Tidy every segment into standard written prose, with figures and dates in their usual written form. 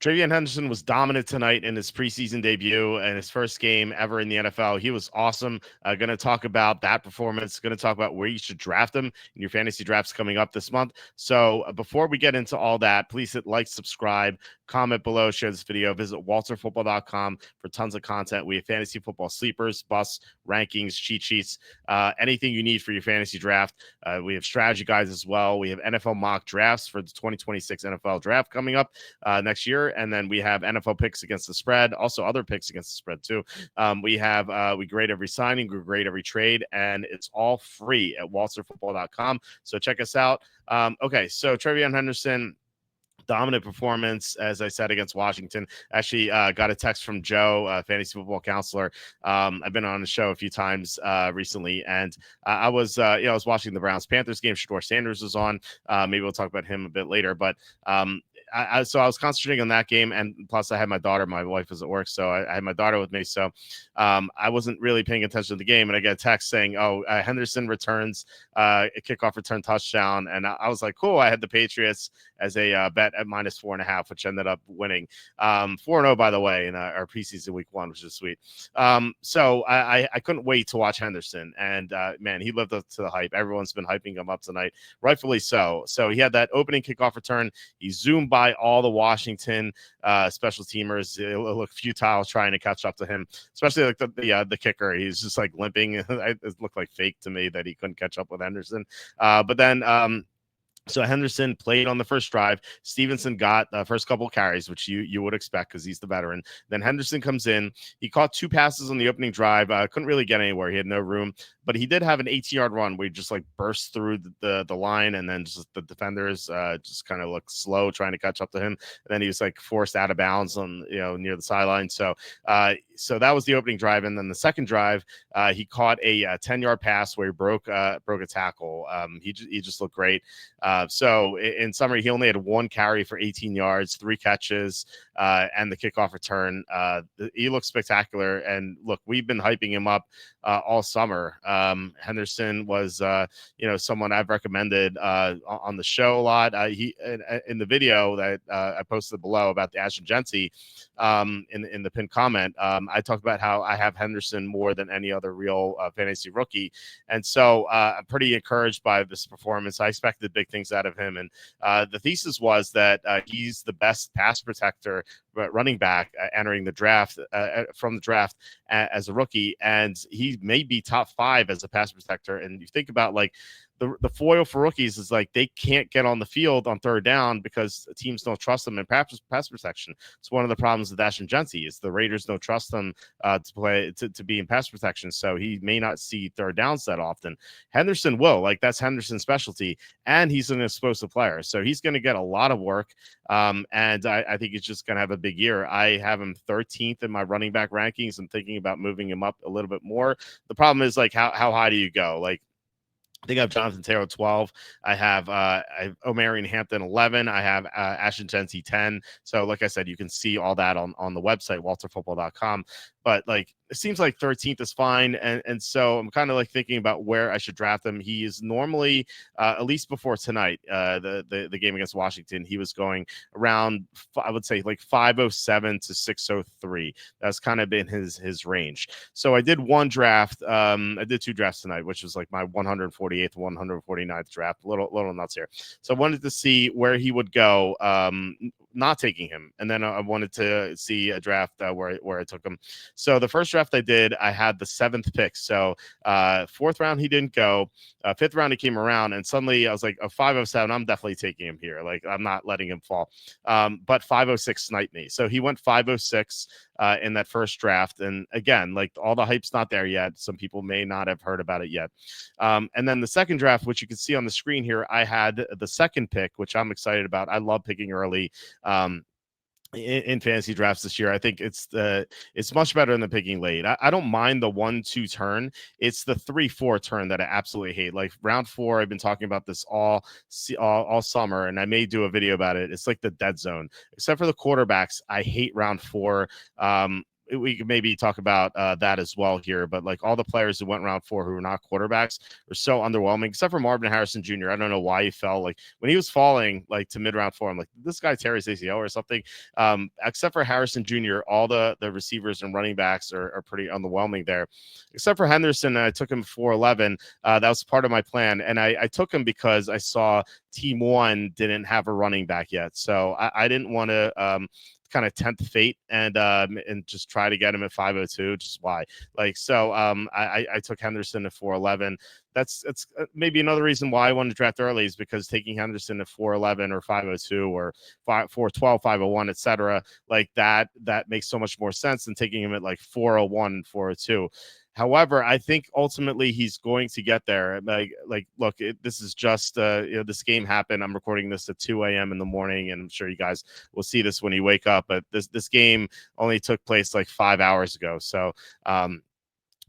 TreVeyon Henderson was dominant tonight in his preseason debut and his first game ever in the NFL. He was awesome. Going to talk about that performance. Going to talk about where you should draft him in your fantasy drafts coming up this month. So before we get into all that, please hit like, subscribe, comment below, share this video. Visit walterfootball.com for tons of content. We have fantasy football sleepers, busts, rankings, cheat sheets, anything you need for your fantasy draft. We have strategy guides as well. We have NFL mock drafts for the 2026 NFL draft coming up next year. And then we have NFL picks against the spread, also other picks against the spread too. We grade every signing, we grade every trade, and it's all free at walterfootball.com. So check us out. Okay, so TreVeyon Henderson, dominant performance, as I said, against Washington. Actually, got a text from Joe, fantasy football counselor. I've been on the show a few times recently, and I was watching the Browns Panthers game. Shador Sanders was on. Maybe we'll talk about him a bit later, but so I was concentrating on that game, and plus I had my daughter. My wife was at work, so I had my daughter with me. So I wasn't really paying attention to the game, and I get a text saying, "Oh, Henderson returns a kickoff return touchdown," and I was like, "Cool." I had the Patriots as a bet at -4.5, which ended up winning 4-0, by the way, in our preseason week 1, which is sweet. So I couldn't wait to watch Henderson, and man, he lived up to the hype. Everyone's been hyping him up tonight, rightfully so. So he had that opening kickoff return. He zoomed by all the Washington special teamers. It looked futile trying to catch up to him, especially like the kicker. He's just like limping. It looked like fake to me that he couldn't catch up with Henderson. But then so Henderson played on the first drive. Stevenson got the first couple carries, which you would expect because he's the veteran. Then Henderson comes in. He caught 2 passes on the opening drive. Couldn't really get anywhere. He had no room, but he did have an 18-yard run where he just like burst through the line, and then just the defenders just kind of looked slow trying to catch up to hhim. And then he was like forced out of bounds on near the sideline. So that was the opening drive, and then the second drive, he caught a 10-yard pass where he broke a tackle. He just looked great. So in summary, he only had 1 carry for 18 yards, 3 catches, and the kickoff return. He looks spectacular. And look, we've been hyping him up all summer. Henderson was, someone I've recommended on the show a lot. He in the video that I posted below about the Ashton Jency in the pinned comment, I talked about how I have Henderson more than any other real fantasy rookie. And so I'm pretty encouraged by this performance. I expected big things out of him. And the thesis was that he's the best pass protector running back entering the draft from the draft as a rookie. And he may be top 5 as a pass protector. And you think about like the foil for rookies is like they can't get on the field on third down because teams don't trust them in pass protection. It's one of the problems with Ashton Jency is the Raiders don't trust them to be in pass protection, so he may not see third downs that often. Henderson will, like that's Henderson's specialty, and he's an explosive player, so he's going to get a lot of work. And I think he's just going to have a big year. I have him 13th in my running back rankings. I'm thinking about moving him up a little bit more. The problem is like how high do you go? Like I think I have Jonathan Taylor 12. I have Omarion Hampton 11. I have Ashton Jency 10. So like I said, you can see all that on the website, walterfootball.com. But like it seems like 13th is fine. And so I'm kind of like thinking about where I should draft him. He is normally, at least before tonight, the game against Washington, he was going around, I would say like 507 to 603. That's kind of been his range. So I did one draft. I did 2 drafts tonight, which was like my 148th, 149th draft. Little nuts here. So I wanted to see where he would go, not taking him. And then I wanted to see a draft where I took him. So the first draft I did, I had the 7th pick. So 4th round, he didn't go. 5th round, he came around, and suddenly I was like, 507, I'm definitely taking him here. Like, I'm not letting him fall. But 506 sniped me. So he went 506 in that first draft. And again, like all the hype's not there yet. Some people may not have heard about it yet. And then the second draft, which you can see on the screen here, I had the 2nd pick, which I'm excited about. I love picking early. In fantasy drafts this year, I think it's much better than the picking late. I don't mind the 1-2 turn. It's the 3-4 turn that I absolutely hate. Like round 4, I've been talking about this all summer, and I may do a video about it. It's like the dead zone, except for the quarterbacks. I hate round 4. we could maybe talk about that as well here. But like all the players who went round 4 who were not quarterbacks were so underwhelming, except for Marvin Harrison Jr. I don't know why he fell. Like when he was falling like to mid round 4, I'm like, this guy tear his ACL or something. Except for Harrison Jr., all the receivers and running backs are pretty underwhelming there. Except for Henderson, I took him 411. That was part of my plan, and I took him because I saw Team One didn't have a running back yet, so I didn't want to kind of tempt fate and just try to get him at 502. Just why? Like so, I took Henderson at 411. That's maybe another reason why I wanted to draft early is because taking Henderson at 411 or 502 or 412, 501, etc. like that makes so much more sense than taking him at like 401 and 402. However, I think ultimately he's going to get there. Look, this is just this game happened. I'm recording this at 2 a.m. in the morning, and I'm sure you guys will see this when you wake up. But this game only took place like 5 hours ago, so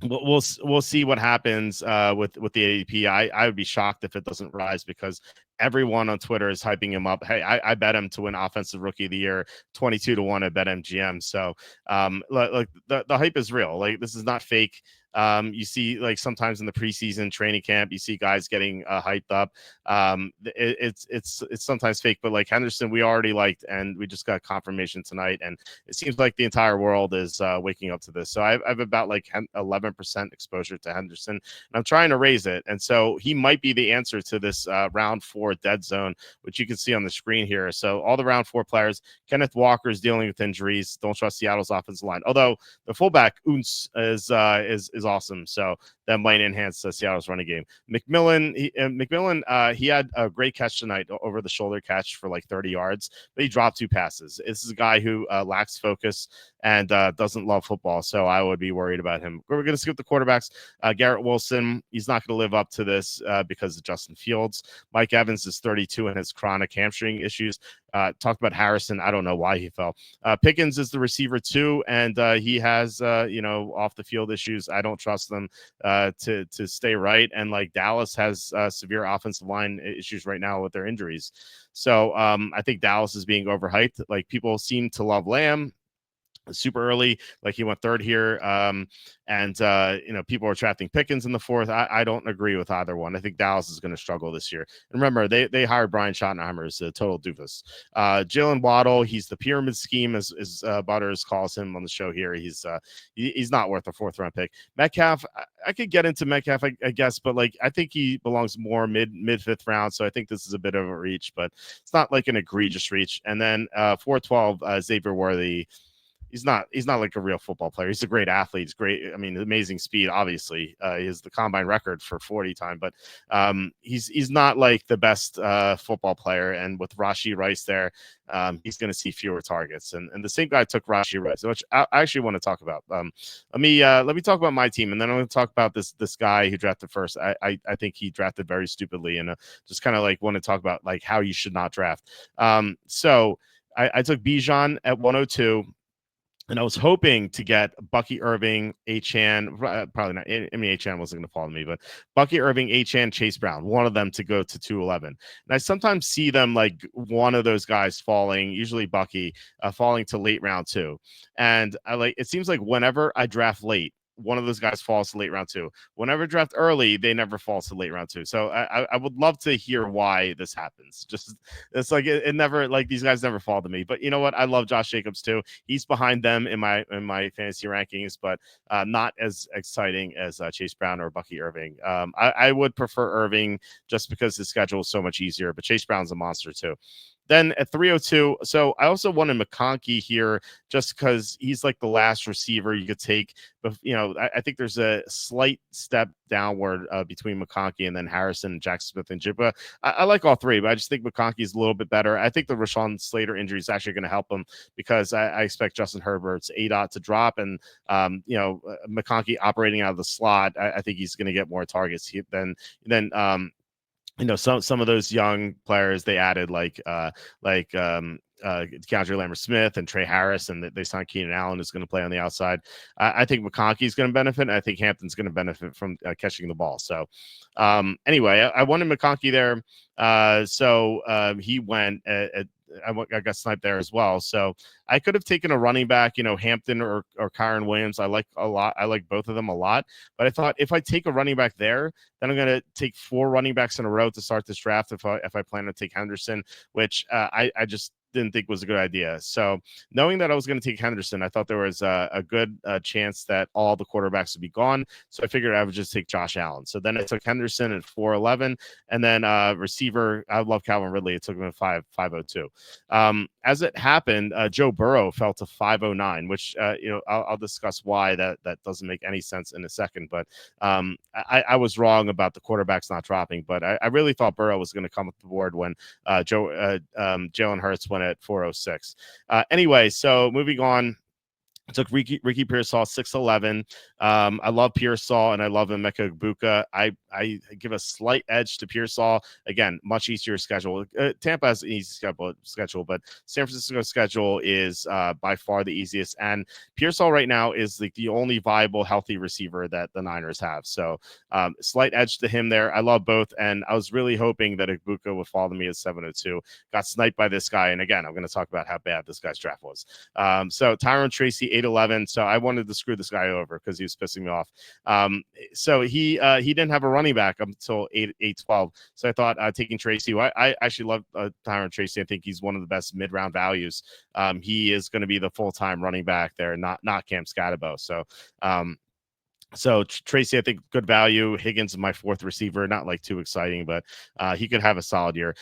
we'll see what happens with the ADP. I would be shocked if it doesn't rise because everyone on Twitter is hyping him up. Hey, I bet him to win Offensive Rookie of the Year 22-1 at BetMGM. So like the hype is real. Like this is not fake. You see like sometimes in the preseason training camp, you see guys getting hyped up. It's sometimes fake, but like Henderson, we already liked, and we just got confirmation tonight, and it seems like the entire world is waking up to this. So I've about like 11% exposure to Henderson, and I'm trying to raise it, and so he might be the answer to this round 4 dead zone, which you can see on the screen here. So all the round 4 players, Kenneth Walker is dealing with injuries. Don't trust Seattle's offensive line, although the fullback Unz is awesome. So that might enhance Seattle's running game. McMillan, he had a great catch tonight, over the shoulder catch for like 30 yards, but he dropped 2 passes. This is a guy who lacks focus and doesn't love football, so I would be worried about him. We're going to skip the quarterbacks. Garrett Wilson, he's not going to live up to this because of Justin Fields. Mike Evans is 32 and has chronic hamstring issues. Talked about Harrison. I don't know why he fell. Pickens is the receiver too, and he has off the field issues. I don't trust them to stay right. And like Dallas has severe offensive line issues right now with their injuries. So I think Dallas is being overhyped. Like people seem to love Lamb super early, like he went 3rd here. And people are drafting Pickens in the 4th. I don't agree with either one. I think Dallas is going to struggle this year. And remember, they hired Brian Schottenheimer as a total doofus. Jalen Waddle, he's the pyramid scheme, as Butters calls him on the show here. He's not worth a 4th round pick. Metcalf, I could get into Metcalf, I guess, but like I think he belongs more mid 5th round. So I think this is a bit of a reach, but it's not like an egregious reach. And then 412, Xavier Worthy. He's not like a real football player. He's a great athlete. He's great. I mean, amazing speed, obviously. He has the combine record for 40 time, but he's not like the best football player. And with Rashee Rice there, he's going to see fewer targets. And the same guy took Rashee Rice, which I actually want to talk about. Let me talk about my team, and then I'm going to talk about this guy who drafted first. I think he drafted very stupidly, and just kind of like want to talk about like how you should not draft. So I took Bijan at 102. And I was hoping to get Bucky Irving, Achane, probably not. I mean, Achane wasn't going to fall to me, but Bucky Irving, Achane, Chase Brown, one of them to go to 211. And I sometimes see them like one of those guys falling, usually Bucky, falling to late round 2. And it seems like whenever I draft late, one of those guys falls to late round 2. Whenever draft early, they never fall to late round 2. So I would love to hear why this happens. Just it's like it never, like these guys never fall to me. But you know what? I love Josh Jacobs too. He's behind them in my fantasy rankings, but not as exciting as Chase Brown or Bucky Irving. I would prefer Irving just because his schedule is so much easier. But Chase Brown's a monster too. Then at 302, so I also wanted McConkey here just because he's like the last receiver you could take. But, I think there's a slight step downward between McConkey and then Harrison, Jackson Smith, and Jibba. I like all three, but I just think McConkey is a little bit better. I think the Rashawn Slater injury is actually going to help him because I expect Justin Herbert's ADOT to drop. And, McConkey operating out of the slot, I think he's going to get more targets than some of those young players they added DeAndre Lambert-Smith and Trey Harris, and they signed Keenan Allen, who's going to play on the outside. I think McConkey is going to benefit, and I think Hampton's going to benefit from catching the ball. So anyway, I wanted McConkey there. So he went at I got sniped there as well. So I could have taken a running back, Hampton or Kyron Williams. I like a lot. I like both of them a lot. But I thought if I take a running back there, then I'm going to take 4 running backs in a row to start this draft. If I plan to take Henderson, which I just didn't think was a good idea. So knowing that I was going to take Henderson, I thought there was a good chance that all the quarterbacks would be gone. So I figured I would just take Josh Allen. So then I took Henderson at 411, and then receiver, I love Calvin Ridley. It took him at 502. As it happened, Joe Burrow fell to 509, which I'll discuss why that doesn't make any sense in a second. But I was wrong about the quarterbacks not dropping, but I really thought Burrow was going to come up the board when Jalen Hurts went at 406. Anyway, so moving on. I took Ricky Pearsall 611. I love Pearsall and I love Emeka Egbuka. I give a slight edge to Pearsall. Again, much easier schedule. Tampa has an easy schedule, but San Francisco's schedule is by far the easiest. And Pearsall right now is like the only viable healthy receiver that the Niners have. So slight edge to him there. I love both, and I was really hoping that Egbuka would fall to me at 702. Got sniped by this guy, and again, I'm going to talk about how bad this guy's draft was. So Tyrone Tracy 811. So I wanted to screw this guy over because he was pissing me off. So he didn't have a running back until 812. So I thought taking Tracy. I actually love Tyrone Tracy. I think he's one of the best mid-round values. He is going to be the full-time running back there, not Cam Scatabo. So Tracy, I think good value. Higgins is my 4th receiver. Not like too exciting, but he could have a solid year.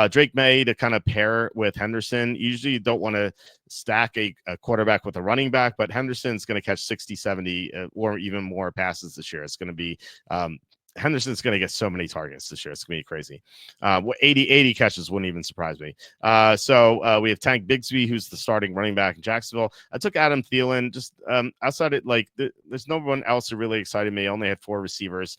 Drake May to kind of pair with Henderson. Usually you don't want to stack a quarterback with a running back, but Henderson's going to catch 60, 70 or even more passes this year. It's going to be Henderson's going to get so many targets this year. It's going to be crazy. 80 catches wouldn't even surprise me. So we have Tank Bigsby, who's the starting running back in Jacksonville. I took Adam Thielen. Just outside it, like there's no one else who really excited me. I only had 4 receivers.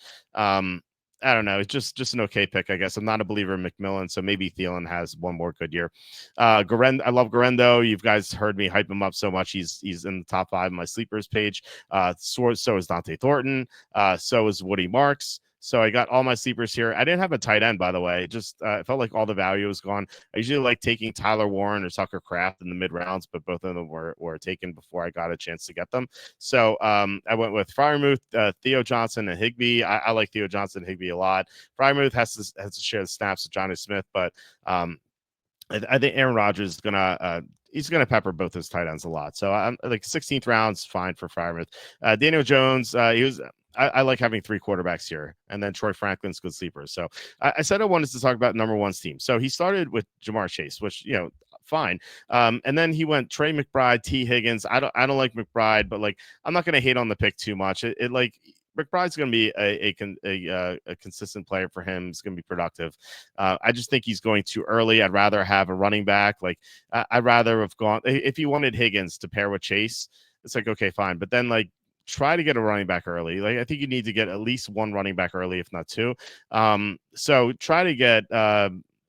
I don't know. It's just an okay pick, I guess. I'm not a believer in McMillan, so maybe Thielen has one more good year. I love Garendo. You guys heard me hype him up so much. He's in the top 5 on my sleepers page. So is Dante Thornton. So is Woody Marks. So I got all my sleepers here. I didn't have a tight end, by the way. Just it felt like all the value was gone. I usually like taking Tyler Warren or Tucker Kraft in the mid rounds, but both of them were taken before I got a chance to get them. So I went with Freiermuth, Theo Johnson, and Higbee. I like Theo Johnson and Higbee a lot. Freiermuth has to share the snaps with Johnny Smith, but I think Aaron Rodgers is gonna he's gonna pepper both his tight ends a lot. So I'm like 16th round's fine for Freiermuth. Daniel Jones, I like having 3 quarterbacks here, and then Troy Franklin's good sleeper. So I said I wanted to talk about number 1's team. So he started with Jamar Chase, which fine. And then he went Trey McBride, T Higgins. I don't like McBride, but like I'm not gonna hate on the pick too much. It like McBride's going to be a consistent player for him. He's going to be productive. I just think he's going too early. I'd rather have a running back. Like I'd rather have gone if you wanted Higgins to pair with Chase. It's like okay, fine, but then like try to get a running back early. Like I think you need to get at least 1 running back early, if not 2. So try to get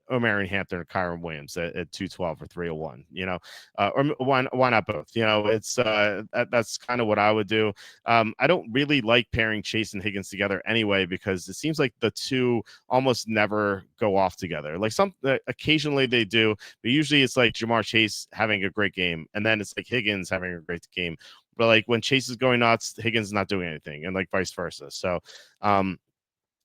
Omarion Hampton or Kyron Williams at 212 or 301, or why not both? It's that's kind of what I would do. I don't really like pairing Chase and Higgins together anyway, because it seems like the two almost never go off together. Like occasionally they do, but usually it's like Jamar Chase having a great game, and then it's like Higgins having a great game. But like when Chase is going nuts, Higgins is not doing anything, and like vice versa. So I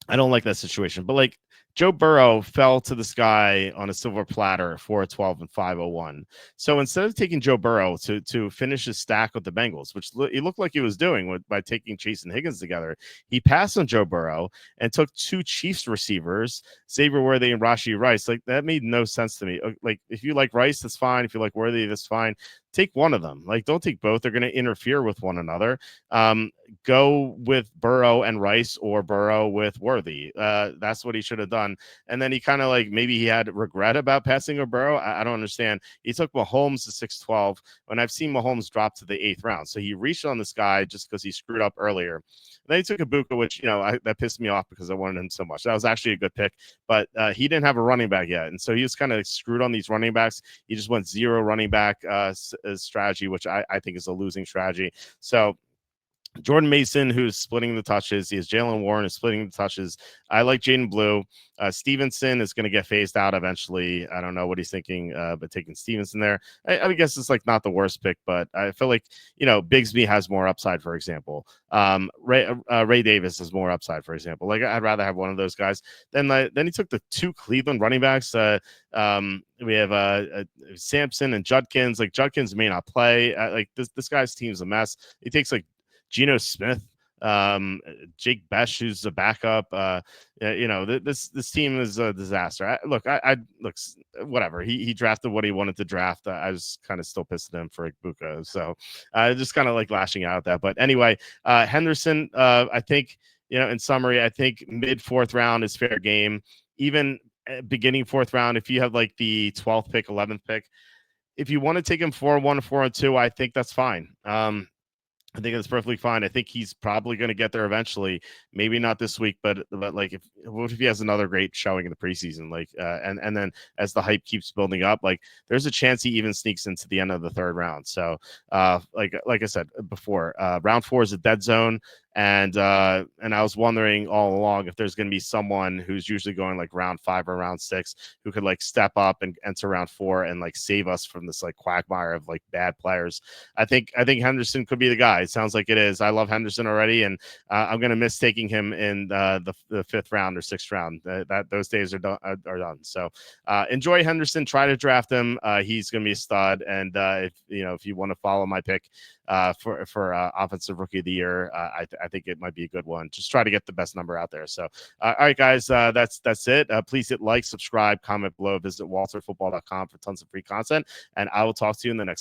don't like that situation. But like Joe Burrow fell to this guy on a silver platter, 412 and 501. So instead of taking Joe Burrow to finish his stack with the Bengals, which he looked like he was doing by taking Chase and Higgins together, he passed on Joe Burrow and took 2 Chiefs receivers, Xavier Worthy and Rashee Rice. Like that made no sense to me. Like if you like Rice, that's fine. If you like Worthy, that's fine. Take one of them. Like don't take both. They're going to interfere with one another. Go with Burrow and Rice, or Burrow with Worthy. That's what he should have done. And then he kind of like maybe he had regret about passing a Burrow. I don't understand. He took Mahomes to 612 when I've seen Mahomes drop to the 8th round. So he reached on this guy just because he screwed up earlier. And then he took Ibuka, which that pissed me off because I wanted him so much. That was actually a good pick, but he didn't have a running back yet, and so he was kind of screwed on these running backs. He just went 0 running back strategy, which I think is a losing strategy. So Jordan Mason, who's splitting the touches. He has Jalen Warren, who's splitting the touches. I like Jaden Blue. Stevenson is going to get phased out eventually. I don't know what he's thinking, but taking Stevenson there, I guess it's like not the worst pick, but I feel like, Bigsby has more upside, for example. Ray Davis has more upside, for example. Like, I'd rather have one of those guys. Then he took the two Cleveland running backs. We have Sampson and Judkins. Like, Judkins may not play. Like, this guy's team's a mess. He takes like Geno Smith, Jake Besh, who's a backup. This team is a disaster. Look, whatever. He drafted what he wanted to draft. I was kind of still pissed at him for Buka, so just kind of like lashing out at that. But anyway, Henderson, I think, in summary, I think mid fourth round is fair game. Even beginning fourth round, if you have like the 12th pick, 11th pick, if you want to take him 4-1, 4-2, I think that's fine. I think that's perfectly fine. I think he's probably going to get there eventually. Maybe not this week, but like, what if he has another great showing in the preseason? Like, and then as the hype keeps building up, like, there's a chance he even sneaks into the end of the third round. So, like I said before, round 4 is a dead zone. And I was wondering all along if there's going to be someone who's usually going like round 5 or round 6 who could like step up and enter round 4 and like save us from this like quagmire of like bad players. I think Henderson could be the guy. It sounds like it is. I love Henderson already, and I'm going to miss taking him in the 5th round or 6th round. Those days are done. So enjoy Henderson. Try to draft him. He's going to be a stud. And if you want to follow my pick for offensive rookie of the year, I think it might be a good one. Just try to get the best number out there. So, all right, guys, that's it. Please hit like, subscribe, comment below, visit walterfootball.com for tons of free content, and I will talk to you in the next video.